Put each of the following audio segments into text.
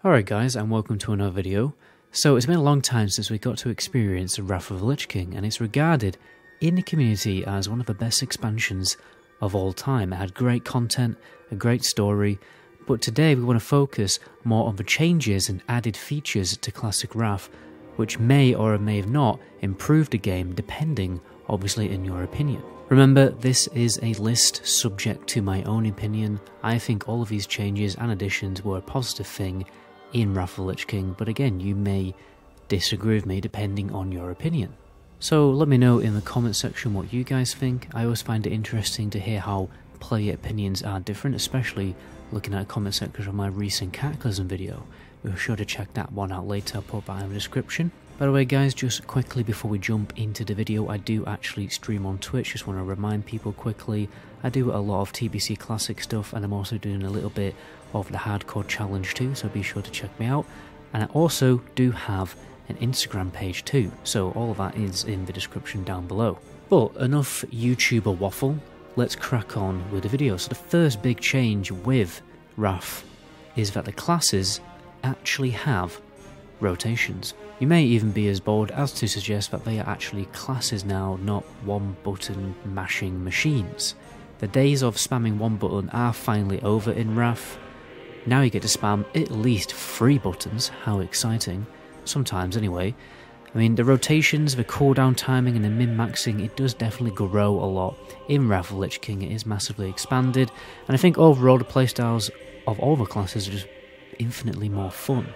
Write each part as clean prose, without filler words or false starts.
Alright guys, and welcome to another video. So it's been a long time since we got to experience the Wrath of the Lich King, and it's regarded in the community as one of the best expansions of all time. It had great content, a great story, but today we want to focus more on the changes and added features to Classic Wrath, which may or may have not improved the game depending, obviously, in your opinion. Remember, this is a list subject to my own opinion. I think all of these changes and additions were a positive thing in Wrath of the Lich King, but again, you may disagree with me depending on your opinion. So let me know in the comment section what you guys think. I always find it interesting to hear how player opinions are different, especially looking at a comment section of my recent Cataclysm video. Be sure to check that one out later, I'll put that in the description. By the way guys, just quickly before we jump into the video, I do actually stream on Twitch. Just want to remind people quickly, I do a lot of TBC Classic stuff, and I'm also doing a little bit of the Hardcore Challenge too, so be sure to check me out. And I also do have an Instagram page too, so all of that is in the description down below. But enough YouTuber waffle, let's crack on with the video. So the first big change with Wrath is that the classes actually have rotations. You may even be as bold as to suggest that they are actually classes now, not one button mashing machines. The days of spamming one button are finally over in Wrath. Now you get to spam at least 3 buttons, how exciting, sometimes anyway. I mean, the rotations, the cooldown timing and the min-maxing, it does definitely grow a lot. In Wrath of the Lich King it is massively expanded, and I think overall the playstyles of all the classes are just infinitely more fun.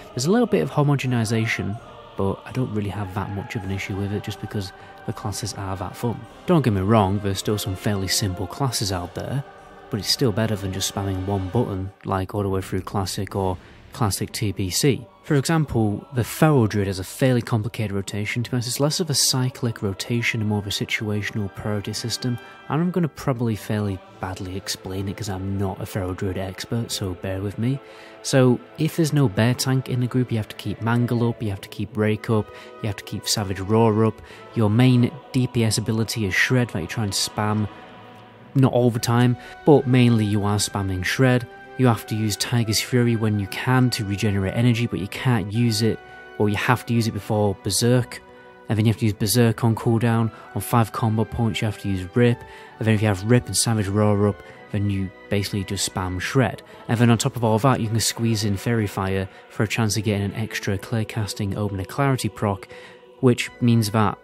There's a little bit of homogenization, but I don't really have that much of an issue with it just because the classes are that fun. Don't get me wrong, there's still some fairly simple classes out there, but it's still better than just spamming one button like all the way through Classic or Classic TBC. For example, the Feral Druid has a fairly complicated rotation. To be honest, it's less of a cyclic rotation and more of a situational priority system, and I'm going to probably fairly badly explain it because I'm not a Feral Druid expert, so bear with me. So if there's no bear tank in the group, you have to keep Mangle up, you have to keep Rake up, you have to keep Savage Roar up. Your main DPS ability is Shred that you try and spam, not all the time, but mainly you are spamming Shred. You have to use Tiger's Fury when you can to regenerate energy, but you can't use it, or you have to use it before Berserk. And then you have to use Berserk on cooldown. On 5 combo points you have to use Rip. And then if you have Rip and Savage Roar up, then you basically just spam Shred. And then on top of all that, you can squeeze in Fairy Fire for a chance of getting an extra Clear Casting Open of Clarity proc, which means that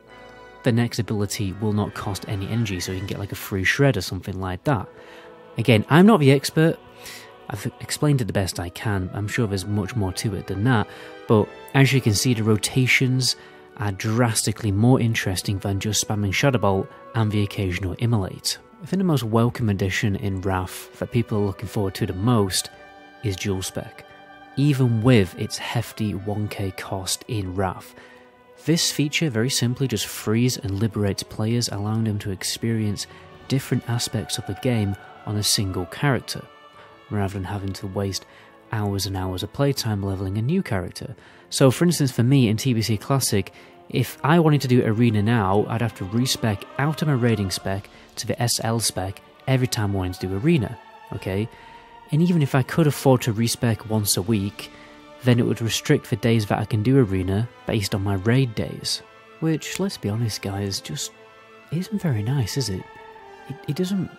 the next ability will not cost any energy, so you can get like a free Shred or something like that. Again, I'm not the expert. I've explained it the best I can. I'm sure there's much more to it than that, but as you can see, the rotations are drastically more interesting than just spamming Shadow Bolt and the occasional Immolate. I think the most welcome addition in Wrath that people are looking forward to the most is Dual Spec, even with its hefty 1k cost in Wrath. This feature very simply just frees and liberates players, allowing them to experience different aspects of the game on a single character, rather than having to waste hours and hours of playtime leveling a new character. So for instance, for me in TBC Classic, if I wanted to do Arena now, I'd have to respec out of my raiding spec to the SL spec every time I wanted to do Arena, okay? And even if I could afford to respec once a week, then it would restrict the days that I can do Arena based on my raid days. Which, let's be honest guys, just isn't very nice, is it? It doesn't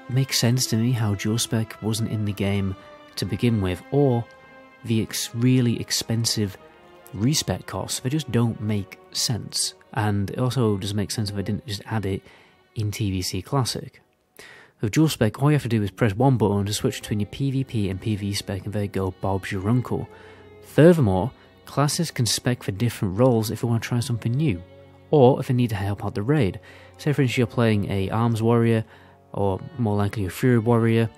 makes sense to me how Dual Spec wasn't in the game to begin with, or the really expensive respec costs. They just don't make sense, and it also doesn't make sense if I didn't just add it in TBC Classic. With Dual Spec, all you have to do is press one button to switch between your PvP and PvE spec, and there you go, Bob's your uncle. Furthermore, classes can spec for different roles if you want to try something new, or if they need to help out the raid. Say for instance you're playing a Arms Warrior, or more likely a Fury Warrior,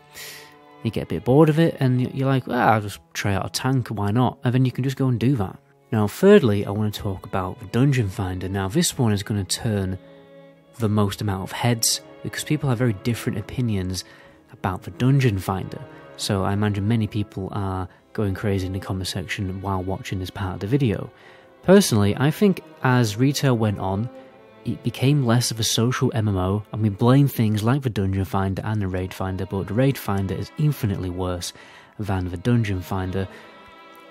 you get a bit bored of it and you're like, well, I'll just try out a tank, why not? And then you can just go and do that. Now thirdly, I want to talk about the Dungeon Finder. Now this one is going to turn the most amount of heads, because people have very different opinions about the Dungeon Finder. So I imagine many people are going crazy in the comment section while watching this part of the video. Personally, I think as retail went on, it became less of a social MMO, and we blame things like the Dungeon Finder and the Raid Finder, but the Raid Finder is infinitely worse than the Dungeon Finder.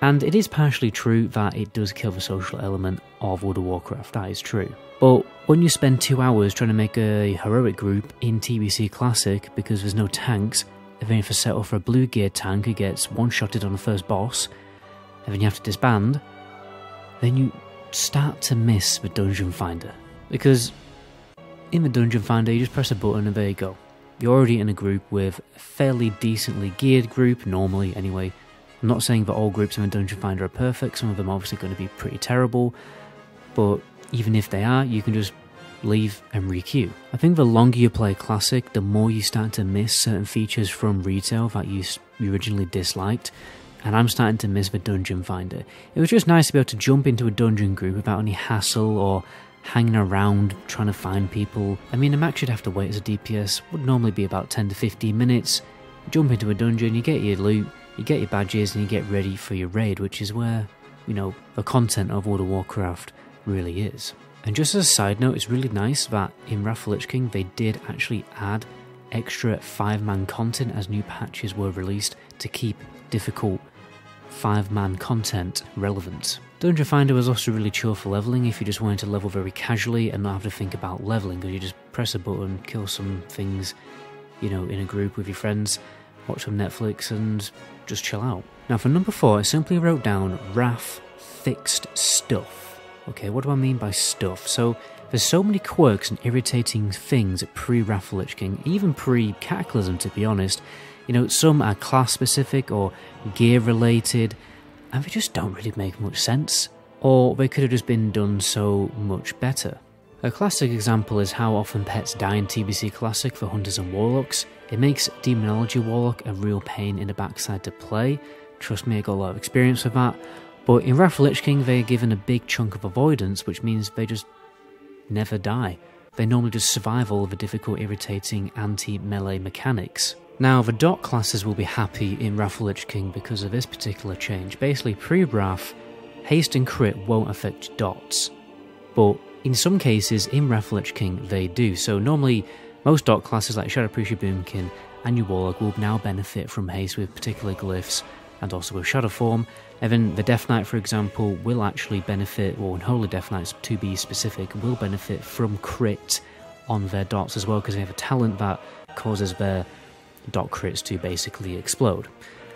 And it is partially true that it does kill the social element of World of Warcraft, that is true. But when you spend 2 hours trying to make a heroic group in TBC Classic because there's no tanks, and then if you set up for a blue gear tank who gets one-shotted on the first boss, and then you have to disband, then you start to miss the Dungeon Finder. Because in the Dungeon Finder, you just press a button and there you go. You're already in a group with a fairly decently geared group, normally anyway. I'm not saying that all groups in the Dungeon Finder are perfect, some of them are obviously going to be pretty terrible, but even if they are, you can just leave and re-queue. I think the longer you play Classic, the more you start to miss certain features from retail that you originally disliked, and I'm starting to miss the Dungeon Finder. It was just nice to be able to jump into a dungeon group without any hassle or hanging around trying to find people. I mean, a max you'd have to wait as a DPS would normally be about 10 to 15 minutes. You jump into a dungeon, you get your loot, you get your badges, and you get ready for your raid, which is where, you know, the content of World of Warcraft really is. And just as a side note, it's really nice that in Wrath of the Lich King they did actually add extra 5-man content as new patches were released to keep difficult 5-man content relevant. Dungeon Finder was also really chill for leveling if you just wanted to level very casually and not have to think about leveling, because you just press a button, kill some things, you know, in a group with your friends, watch some Netflix and just chill out. Now for number 4, I simply wrote down Wrath fixed stuff. Okay, what do I mean by stuff? So there's so many quirks and irritating things pre-Wrath of the Lich King, even pre-Cataclysm to be honest. You know, some are class specific or gear related, and they just don't really make much sense, or they could have just been done so much better. A classic example is how often pets die in TBC Classic for Hunters and Warlocks. It makes Demonology Warlock a real pain in the backside to play. Trust me, I got a lot of experience with that. But in Wrath of the Lich King, they are given a big chunk of avoidance, which means they just never die. They normally just survive all of the difficult, irritating anti-melee mechanics. Now, the dot classes will be happy in Wrath of the Lich King because of this particular change. Basically, pre-Wrath, haste and crit won't affect dots, but in some cases in Wrath of the Lich King they do. So normally, most dot classes like Shadow Priest, Boomkin, and your Warlock will now benefit from haste with particular glyphs and also with Shadow Form. And then the Death Knight, for example, will actually benefit, or Unholy Death Knights to be specific, will benefit from crit on their dots as well, because they have a talent that causes their dot crits to basically explode.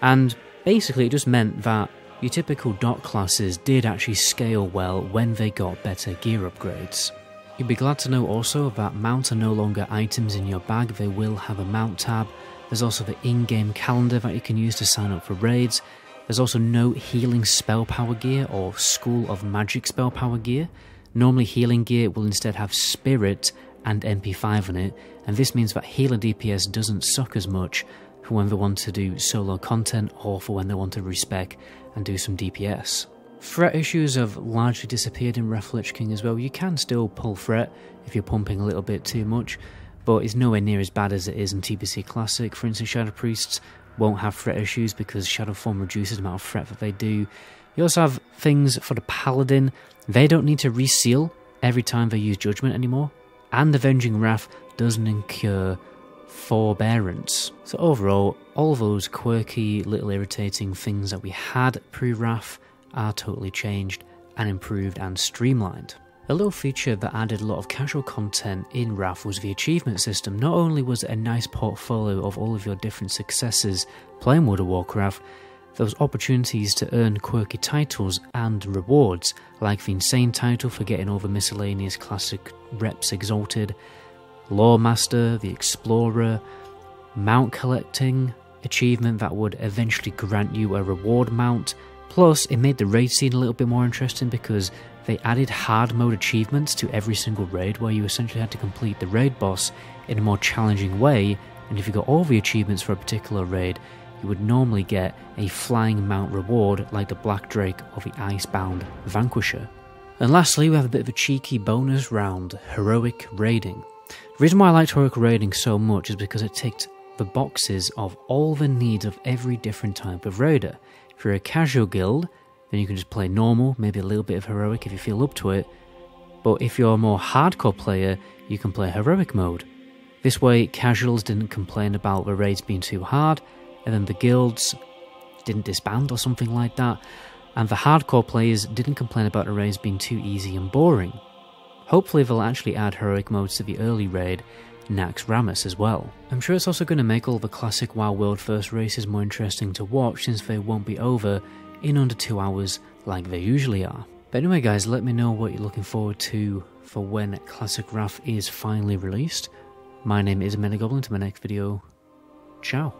And basically it just meant that your typical dot classes did actually scale well when they got better gear upgrades. You'll be glad to know also that mounts are no longer items in your bag, they will have a mount tab. There's also the in-game calendar that you can use to sign up for raids. There's also no healing spell power gear or School of Magic spell power gear. Normally healing gear will instead have Spirit and MP5 on it, and this means that healer DPS doesn't suck as much for when they want to do solo content or for when they want to respec and do some DPS. Threat issues have largely disappeared in Wrath of the Lich King as well. You can still pull threat if you're pumping a little bit too much, but it's nowhere near as bad as it is in TBC Classic. For instance, Shadow Priests won't have threat issues because Shadow Form reduces the amount of threat that they do. You also have things for the Paladin. They don't need to reseal every time they use Judgment anymore, and Avenging Wrath doesn't incur Forbearance. So overall, all those quirky, little irritating things that we had pre-Wrath are totally changed and improved and streamlined. A little feature that added a lot of casual content in Wrath was the achievement system. Not only was it a nice portfolio of all of your different successes playing World of Warcraft, there was opportunities to earn quirky titles and rewards, like the Insane title for getting all the miscellaneous classic reps exalted, Lore Master, the Explorer, Mount Collecting, achievement that would eventually grant you a reward mount. Plus, it made the raid scene a little bit more interesting because they added hard mode achievements to every single raid, where you essentially had to complete the raid boss in a more challenging way, and if you got all the achievements for a particular raid, you would normally get a flying mount reward like the Black Drake or the Icebound Vanquisher. And lastly, we have a bit of a cheeky bonus round, Heroic Raiding. The reason why I liked Heroic Raiding so much is because it ticked the boxes of all the needs of every different type of raider. If you're a casual guild, then you can just play normal, maybe a little bit of heroic if you feel up to it, but if you're a more hardcore player, you can play heroic mode. This way, casuals didn't complain about the raids being too hard, and then the guilds didn't disband or something like that. and the hardcore players didn't complain about the raids being too easy and boring. Hopefully they'll actually add heroic modes to the early raid, Nax Rammus, as well. I'm sure it's also going to make all the classic WoW World First races more interesting to watch, since they won't be over in under 2 hours like they usually are. But anyway guys, let me know what you're looking forward to for when Classic Wrath is finally released. My name is MetaGoblin. To my next video, ciao.